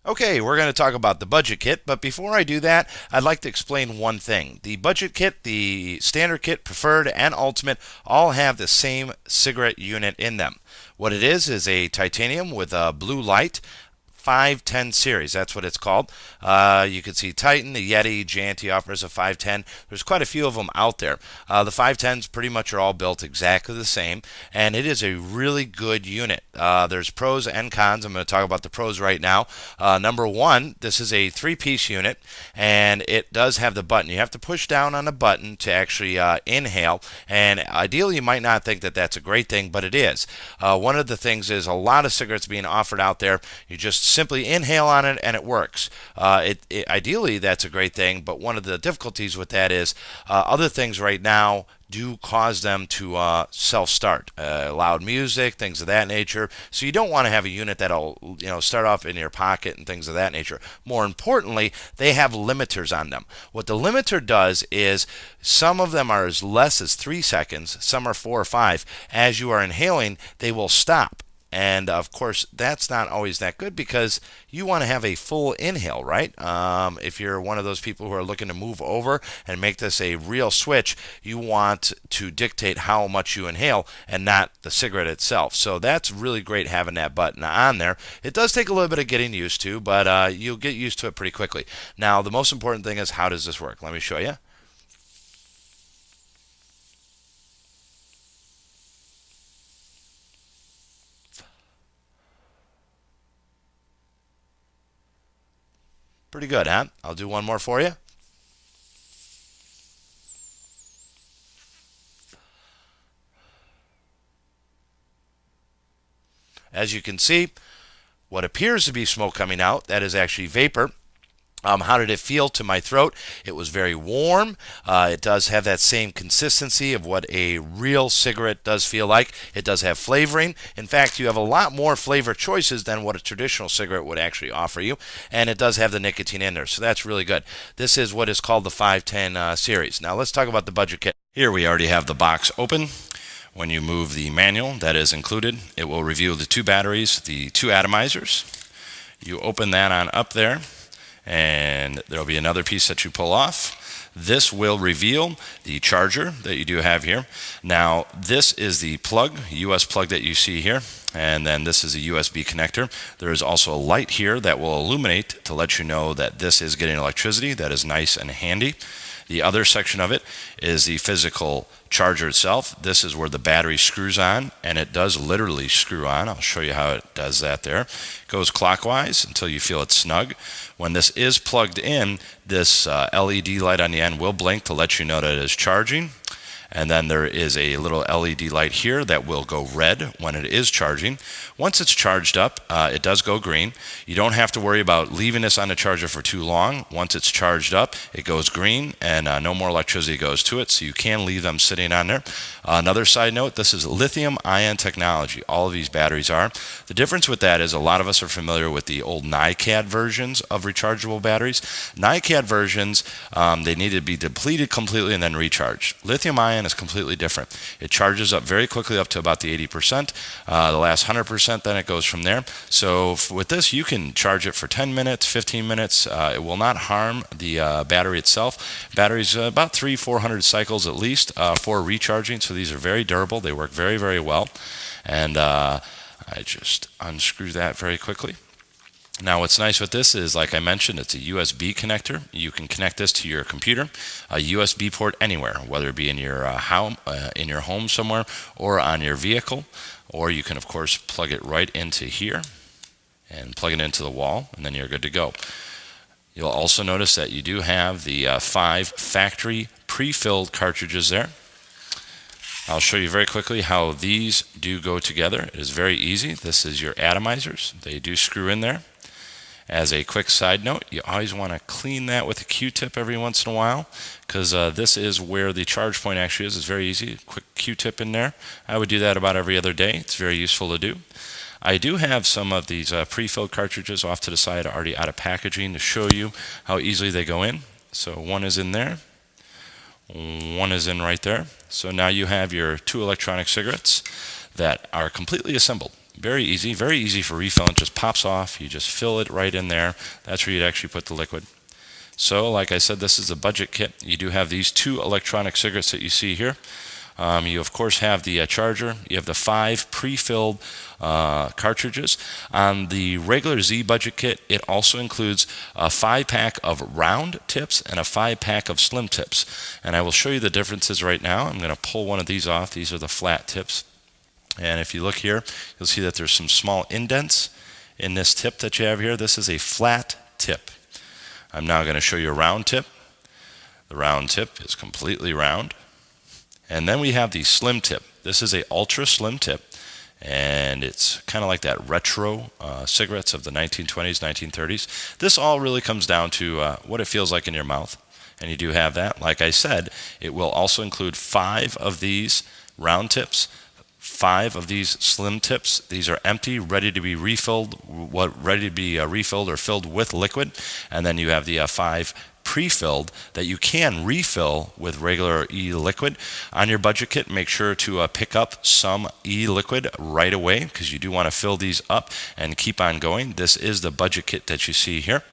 Okay, we're going to talk about the budget kit, but before I do that, I'd like to explain one thing. The budget kit, the standard kit, preferred, and ultimate all have the same cigarette unit in them. What it is a titanium with a blue light. 510 series, that's what it's called. You can see Titan, the Yeti, Janty offers a 510. There's quite a few of them out there. The 510s pretty much are all built exactly the same, and it is a really good unit. There's pros and cons. I'm going to talk about the pros right now. Number one, this is a three-piece unit, and it does have the button. You have to push down on the button to actually inhale, and ideally you might not think that that's a great thing, but it is. One of the things is a lot of cigarettes being offered out there, you just simply inhale on it and it works. Ideally, that's a great thing, but one of the difficulties with that is other things right now do cause them to self-start. Loud music, things of that nature. So you don't want to have a unit that'll start off in your pocket and things of that nature. More importantly, they have limiters on them. What the limiter does is some of them are as less as 3 seconds, some are 4 or 5. As you are inhaling, they will stop. And of course, that's not always that good because you want to have a full inhale, right? If you're one of those people who are looking to move over and make this a real switch, you want to dictate how much you inhale and not the cigarette itself. So that's really great having that button on there. It does take a little bit of getting used to, but you'll get used to it pretty quickly. Now, the most important thing is, how does this work? Let me show you. Pretty good, huh? I'll do one more for you. As you can see, what appears to be smoke coming out, that is actually vapor. How did it feel to my throat? It was very warm. It does have that same consistency of what a real cigarette does feel like. It does have flavoring. In fact, you have a lot more flavor choices than what a traditional cigarette would actually offer you. And it does have the nicotine in there, so that's really good. This is what is called the 510 series. Now let's talk about the budget kit. Here we already have the box open. When you move the manual that is included, it will reveal the 2 batteries, the 2 atomizers. You open that on up there, and there'll be another piece that you pull off. This will reveal the charger that you do have here. Now, this is the plug, US plug that you see here, and then this is a USB connector. There is also a light here that will illuminate to let you know that this is getting electricity. That is nice and handy. The other section of it is the physical charger itself. This is where the battery screws on, and it does literally screw on. I'll show you how it does that there. It goes clockwise until you feel it snug. When this is plugged in, this LED light on the end will blink to let you know that it is charging. And then there is a little LED light here that will go red when it is charging. Once it's charged up, it does go green. You don't have to worry about leaving this on the charger for too long. Once it's charged up, it goes green, and no more electricity goes to it, so you can leave them sitting on there. Another side note, this is lithium-ion technology. All of these batteries are. The difference with that is a lot of us are familiar with the old NiCad versions of rechargeable batteries. NiCad versions, they need to be depleted completely and then recharged. Lithium-ion is completely different. It charges up very quickly up to about the 80%. The last 100%, then it goes from there. So with this, you can charge it for 10 minutes, 15 minutes. It will not harm the battery itself. Batteries about 300-400 cycles at least for recharging. So these are very durable. They work very, very well. And I just unscrew that very quickly. Now what's nice with this is, like I mentioned, it's a USB connector. You can connect this to your computer, a USB port anywhere, whether it be in your home somewhere or on your vehicle, or you can of course plug it right into here and plug it into the wall, and then you're good to go. You'll also notice that you do have the 5 factory pre-filled cartridges there. I'll show you very quickly how these do go together. It is very easy. This is your atomizers. They do screw in there. As a quick side note, you always want to clean that with a Q-tip every once in a while, because this is where the charge point actually is. It's very easy. Quick Q-tip in there. I would do that about every other day. It's very useful to do. I do have some of these pre-filled cartridges off to the side already out of packaging to show you how easily they go in. So one is in there. One is in right there. So now you have your 2 electronic cigarettes that are completely assembled. Very easy for refilling. It just pops off. You just fill it right in there. That's where you'd actually put the liquid. So like I said, this is a budget kit. You do have these 2 electronic cigarettes that you see here. You of course have the charger. You have the 5 pre-filled cartridges. On the regular Zee budget kit, it also includes a 5-pack of round tips and a 5-pack of slim tips. And I will show you the differences right now. I'm going to pull one of these off. These are the flat tips. And if you look here, you'll see that there's some small indents in this tip that you have here. This is a flat tip. I'm now going to show you a round tip. The round tip is completely round. And then we have the slim tip. This is a ultra slim tip, and it's kind of like that retro cigarettes of the 1920s, 1930s. This all really comes down to what it feels like in your mouth, and you do have that. Like I said, it will also include 5 of these round tips, 5 of these slim tips. These are empty, ready to be refilled, refilled or filled with liquid. And then you have the 5 pre-filled that you can refill with regular e-liquid. On your budget kit, make sure to pick up some e-liquid right away, because you do want to fill these up and keep on going. This is the budget kit that you see here.